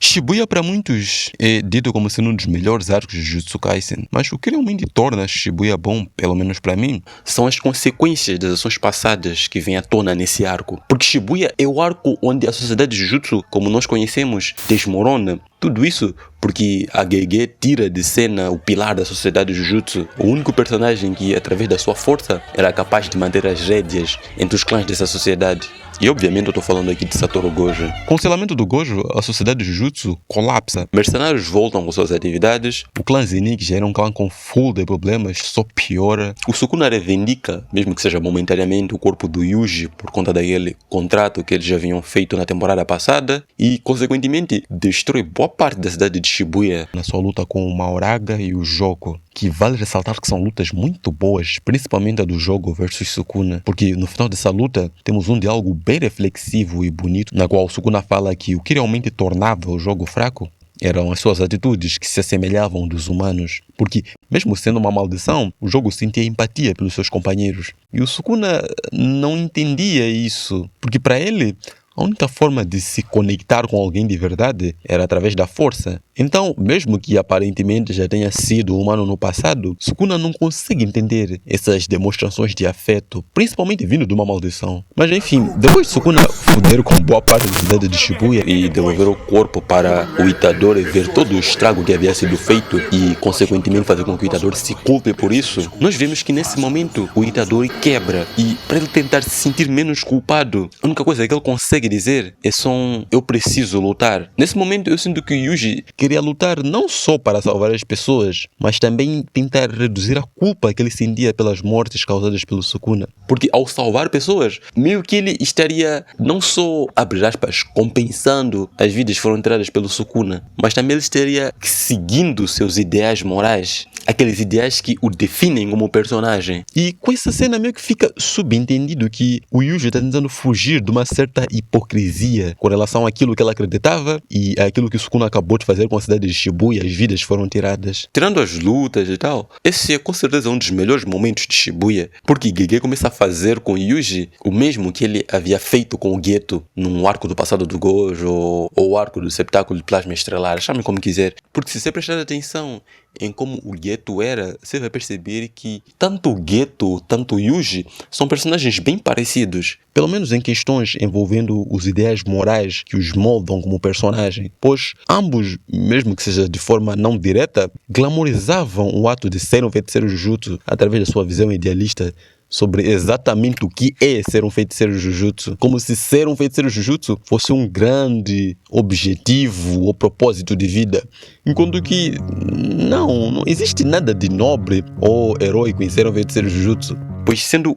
Shibuya para muitos é dito como sendo um dos melhores arcos de Jujutsu Kaisen, mas o que realmente torna Shibuya bom, pelo menos para mim, são as consequências das ações passadas que vêm à tona nesse arco. Porque Shibuya é o arco onde a sociedade de Jujutsu, como nós conhecemos, desmorona. Tudo isso porque a Gege tira de cena o pilar da sociedade Jujutsu, o único personagem que, através da sua força, era capaz de manter as rédeas entre os clãs dessa sociedade. E obviamente eu estou falando aqui de Satoru Gojo. Com o selamento do Gojo, a sociedade Jujutsu colapsa. Mercenários voltam com suas atividades. O clã Zenin, que já era um clã com full de problemas, só piora. O Sukuna reivindica, mesmo que seja momentaneamente, o corpo do Yuji por conta daquele contrato que eles já haviam feito na temporada passada. E, consequentemente, destrói boa parte da cidade de Shibuya na sua luta com o Maoraga e o Joko. Que vale ressaltar que são lutas muito boas, principalmente a do Jogo versus Sukuna, porque no final dessa luta temos um diálogo bem reflexivo e bonito, na qual Sukuna fala que o que realmente tornava o jogo fraco eram as suas atitudes que se assemelhavam dos humanos, porque mesmo sendo uma maldição, o jogo sentia empatia pelos seus companheiros. E o Sukuna não entendia isso, porque para ele a única forma de se conectar com alguém de verdade era através da força. Então, mesmo que aparentemente já tenha sido humano no passado, Sukuna não consegue entender essas demonstrações de afeto, principalmente vindo de uma maldição. Mas enfim, depois de Sukuna fuder com boa parte da cidade de Shibuya e devolver o corpo para o Itadori ver todo o estrago que havia sido feito e, consequentemente, fazer com que o Itadori se culpe por isso, nós vemos que nesse momento o Itadori quebra e, para ele tentar se sentir menos culpado, a única coisa que ele consegue dizer é só eu preciso lutar. Nesse momento eu sinto que o Yuji queria lutar não só para salvar as pessoas, mas também tentar reduzir a culpa que ele sentia pelas mortes causadas pelo Sukuna. Porque ao salvar pessoas, meio que ele estaria não só, abre aspas, compensando as vidas que foram tiradas pelo Sukuna, mas também ele estaria seguindo seus ideais morais, aqueles ideais que o definem como personagem. E com essa cena meio que fica subentendido que o Yuji está tentando fugir de uma certa hipocrisia com relação àquilo que ela acreditava e àquilo que o Sukuna acabou de fazer com a cidade de Shibuya, as vidas foram tiradas. Tirando as lutas e tal, esse é com certeza um dos melhores momentos de Shibuya, porque Gege começa a fazer com Yuji o mesmo que ele havia feito com o Geto num arco do passado do Gojo ou o arco do Septáculo de Plasma Estrelar, chame como quiser. Porque se você prestar atenção em como o Geto era, você vai perceber que tanto o Geto, tanto o Yuji são personagens bem parecidos, pelo menos em questões envolvendo os ideais morais que os moldam como personagem, pois ambos, mesmo que seja de forma não direta, glamorizavam o ato de ser um feiticeiro Jujutsu através da sua visão idealista sobre exatamente o que é ser um feiticeiro Jujutsu, como se ser um feiticeiro Jujutsu fosse um grande objetivo ou propósito de vida, enquanto que não existe nada de nobre ou heróico em ser um feiticeiro Jujutsu, pois sendo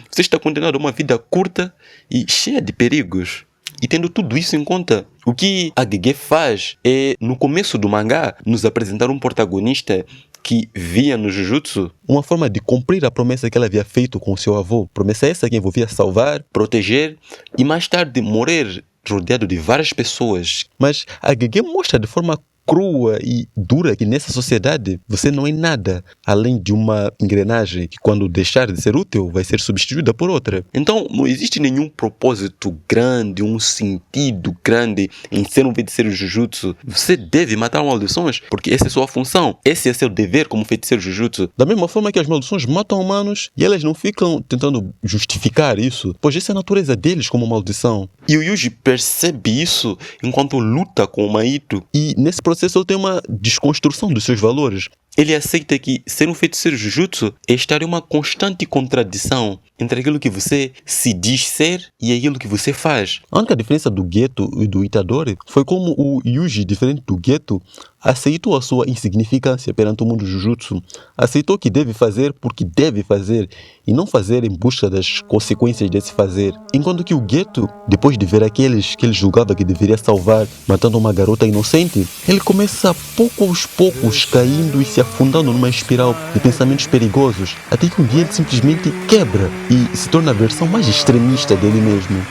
você está condenado a uma vida curta e cheia de perigos. E tendo tudo isso em conta, o que a Gege faz é, no começo do mangá, nos apresentar um protagonista que via no Jujutsu uma forma de cumprir a promessa que ela havia feito com seu avô. Promessa essa que envolvia salvar, proteger e mais tarde morrer rodeado de várias pessoas. Mas a Gege mostra de forma crua e dura que nessa sociedade você não é nada além de uma engrenagem que, quando deixar de ser útil, vai ser substituída por outra. Então não existe nenhum propósito grande, um sentido grande em ser um feiticeiro Jujutsu. Você deve matar maldições porque essa é a sua função, esse é seu dever como feiticeiro Jujutsu. Da mesma forma que as maldições matam humanos e elas não ficam tentando justificar isso, pois essa é a natureza deles como maldição. E o Yuji percebe isso enquanto luta com o Maito, e nesse processo ele tem uma desconstrução dos seus valores. Ele aceita que ser um feiticeiro Jujutsu é estar em uma constante contradição entre aquilo que você se diz ser e aquilo que você faz. A única diferença do Geto e do Itadori foi como o Yuji, diferente do Geto, aceitou a sua insignificância perante o mundo Jujutsu. Aceitou que deve fazer porque deve fazer e não fazer em busca das consequências desse fazer. Enquanto que o Geto, depois de ver aqueles que ele julgava que deveria salvar, matando uma garota inocente, ele começa pouco aos poucos caindo e se afundando numa espiral de pensamentos perigosos, até que um dia ele simplesmente quebra e se torna a versão mais extremista dele mesmo.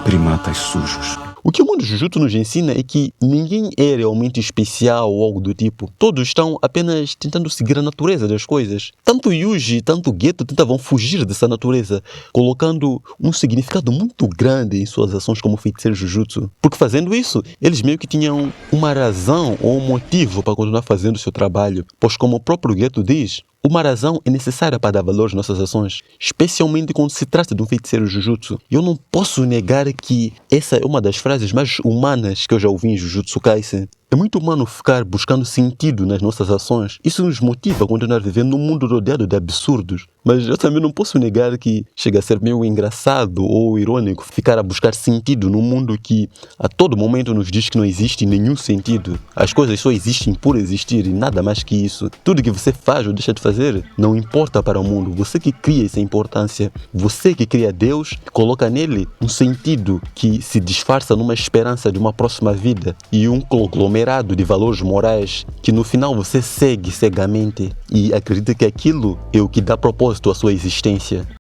Primatas sujos. O que o mundo Jujutsu nos ensina é que ninguém é realmente especial ou algo do tipo. Todos estão apenas tentando seguir a natureza das coisas. Tanto Yuji, tanto Geto tentavam fugir dessa natureza, colocando um significado muito grande em suas ações como feiticeiros Jujutsu. Porque fazendo isso, eles meio que tinham uma razão ou um motivo para continuar fazendo o seu trabalho. Pois como o próprio Geto diz, uma razão é necessária para dar valor às nossas ações, especialmente quando se trata de um feiticeiro Jujutsu. Eu não posso negar que essa é uma das frases mais humanas que eu já ouvi em Jujutsu Kaisen. É muito humano ficar buscando sentido nas nossas ações. Isso nos motiva a continuar vivendo num mundo rodeado de absurdos. Mas eu também não posso negar que chega a ser meio engraçado ou irônico ficar a buscar sentido num mundo que a todo momento nos diz que não existe nenhum sentido. As coisas só existem por existir e nada mais que isso. Tudo que você faz ou deixa de fazer não importa para o mundo. Você que cria essa importância. Você que cria Deus, coloca nele um sentido que se disfarça numa esperança de uma próxima vida e um conglomerado de valores morais que no final você segue cegamente e acredita que aquilo é o que dá propósito à sua existência.